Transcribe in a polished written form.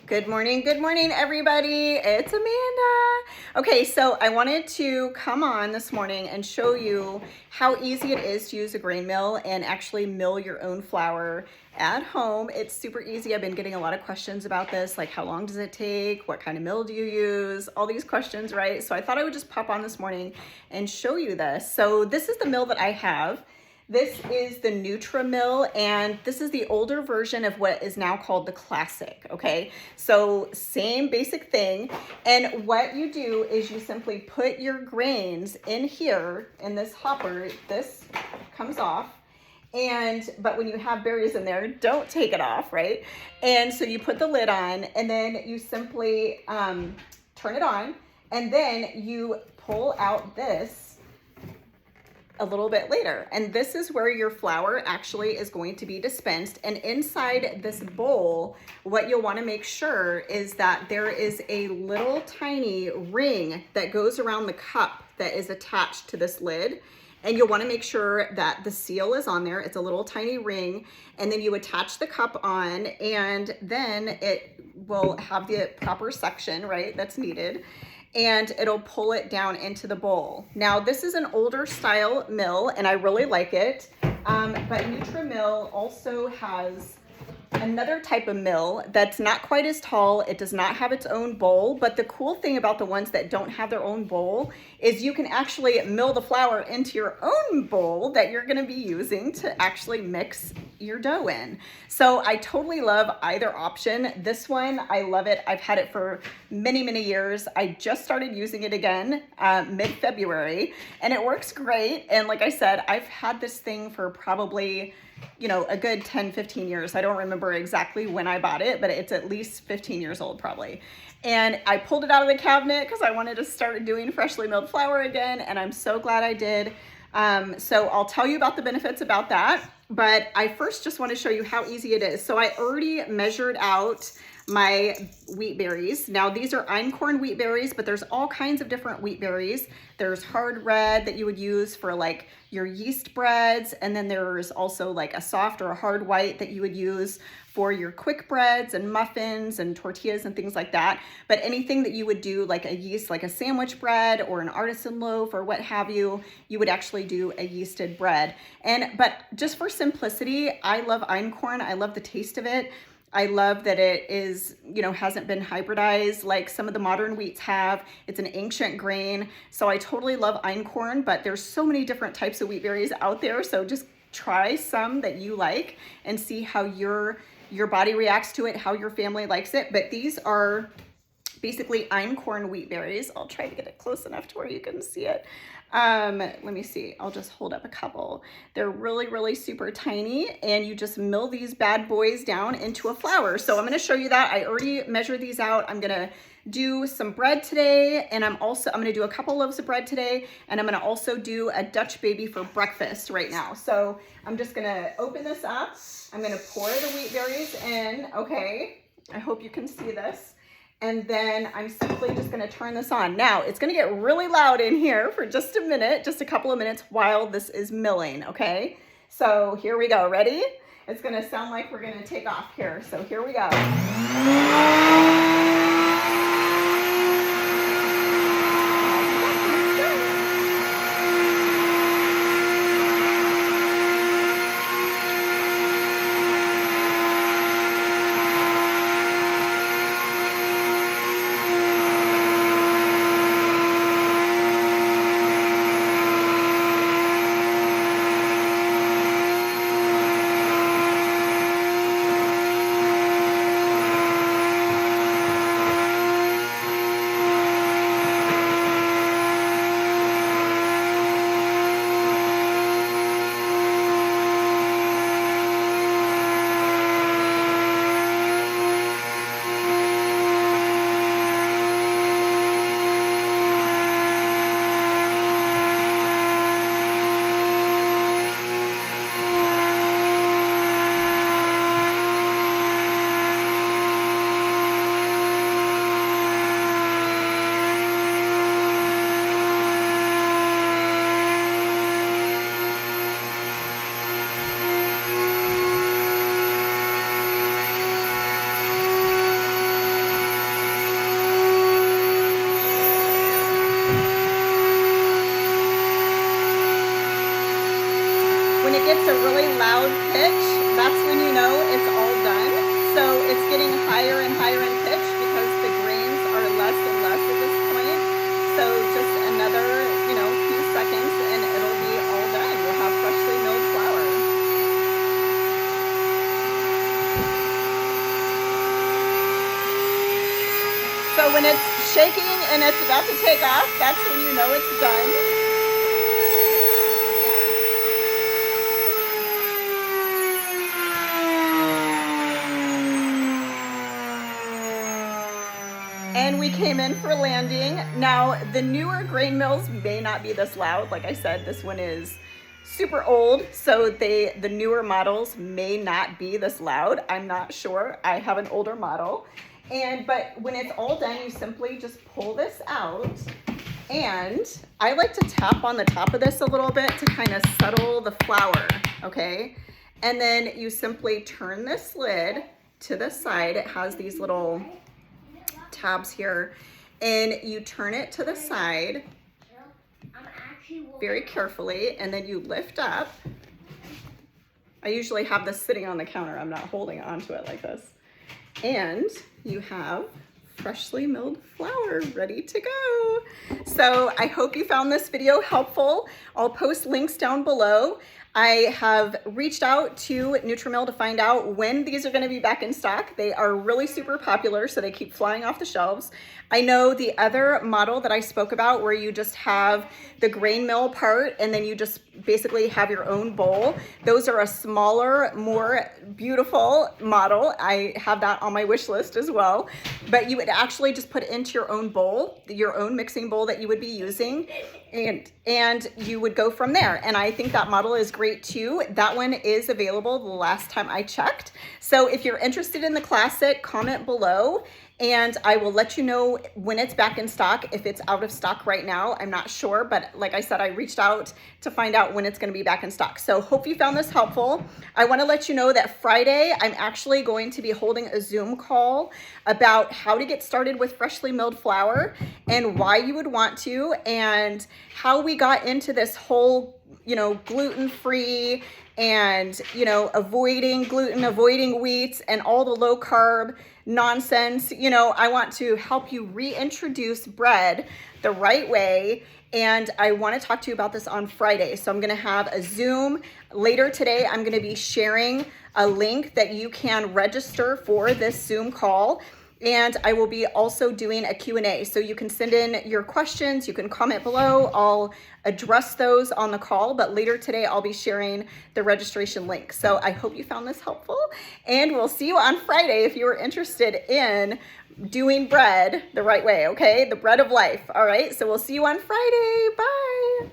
Good morning, everybody. It's Amanda. Okay, so I wanted to come on this morning and show you how easy it is to use a grain mill and actually mill your own flour at home. It's super easy. I've been getting a lot of questions about this, like how long does it take? What kind of mill do you use? All these questions, right? So I thought I would just pop on this morning and show you this. So this is the mill that I have. This is the Mill, and this is the older version of what is now called the Classic, okay? So same basic thing, and what you do is you simply put your grains in here, in this hopper. This comes off, but when you have berries in there, don't take it off, right? And so you put the lid on, and then you simply turn it on, and then you pull out this a little bit later. And this is where your flour actually is going to be dispensed. And inside this bowl, what you'll want to make sure is that there is a little tiny ring that goes around the cup that is attached to this lid. And you'll want to make sure that the seal is on there. It's a little tiny ring. And then you attach the cup on, and then it will have the proper suction, right, that's needed. And it'll pull it down into the bowl. Now, this is an older style mill, and I really like it. But Mill also has another type of mill that's not quite as tall. It does not have its own bowl, but the cool thing about the ones that don't have their own bowl is you can actually mill the flour into your own bowl that you're gonna be using to actually mix your dough in. So I totally love either option. This one, I love it. I've had it for many, many years. I just started using it again mid-February, and it works great. And like I said, I've had this thing for probably a good 10, 15 years. I don't remember exactly when I bought it, but it's at least 15 years old probably. And I pulled it out of the cabinet because I wanted to start doing freshly milled flour again, and I'm so glad I did. So I'll tell you about the benefits about that, but I first just want to show you how easy it is. So I already measured out my wheat berries. Now these are einkorn wheat berries, but there's all kinds of different wheat berries. There's hard red that you would use for like your yeast breads, and then there's also like a soft or a hard white that you would use for your quick breads and muffins and tortillas and things like that. But anything that you would do like a yeast, like a sandwich bread or an artisan loaf or what have you, you would actually do a yeasted bread. But just for simplicity, I love einkorn. I love the taste of it. I love that it is, hasn't been hybridized like some of the modern wheats have. It's an ancient grain. So I totally love einkorn, but there's so many different types of wheat berries out there. So just try some that you like and see how your body reacts to it, how your family likes it. But these are basically einkorn wheat berries. I'll try to get it close enough to where you can see it. Let me see. I'll just hold up a couple. They're really, really super tiny, and you just mill these bad boys down into a flour. So I'm going to show you that. I already measured these out. I'm going to do some bread today, and I'm going to do a couple loaves of bread today, and I'm going to also do a Dutch baby for breakfast right now. So I'm just going to open this up. I'm going to pour the wheat berries in. Okay. I hope you can see this. And then I'm simply just going to turn this on. Now, it's going to get really loud in here for just a minute, just a couple of minutes while this is milling, okay? So here we go. Ready? It's going to sound like we're going to take off here. So here we go. loud pitch, that's when you know it's all done. So it's getting higher and higher in pitch because the grains are less and less at this point. So just another, few seconds and it'll be all done. We'll have freshly milled flour. So when it's shaking and it's about to take off, that's when you know it's done. And we came in for landing. Now, the newer grain mills may not be this loud. Like I said, this one is super old, so the newer models may not be this loud. I'm not sure. I have an older model. But when it's all done, you simply just pull this out. And I like to tap on the top of this a little bit to kind of settle the flour, okay? And then you simply turn this lid to the side. It has these little tabs here, and you turn it to the side very carefully, and then you lift up. I usually have this sitting on the counter. I'm not holding onto it like this. And you have freshly milled flour ready to go. So I hope you found this video helpful. I'll post links down below. I have reached out to Nutrimill to find out when these are going to be back in stock. They are really super popular, so they keep flying off the shelves. I know the other model that I spoke about where you just have the grain mill part and then you just basically have your own bowl. Those are a smaller, more beautiful model. I have that on my wish list as well. But you would actually just put it into your own bowl, your own mixing bowl that you would be using, and you would go from there. And I think that model is great too. That one is available the last time I checked. So if you're interested in the classic, comment below and I will let you know when it's back in stock. If it's out of stock right now, I'm not sure, but like I said, I reached out to find out when it's going to be back in stock. So hope you found this helpful. I want to let you know that Friday, I'm actually going to be holding a Zoom call about how to get started with freshly milled flour and why you would want to, and how we got into this whole, gluten-free and, avoiding gluten, avoiding wheats and all the low carb nonsense. I want to help you reintroduce bread the right way. And I want to talk to you about this on Friday. So I'm going to have a Zoom later today. I'm going to be sharing a link that you can register for this Zoom call. And I will be also doing a Q&A. So you can send in your questions, you can comment below. I'll address those on the call, but later today I'll be sharing the registration link. So I hope you found this helpful, and we'll see you on Friday if you are interested in doing bread the right way, okay? The bread of life, all right? So we'll see you on Friday. Bye.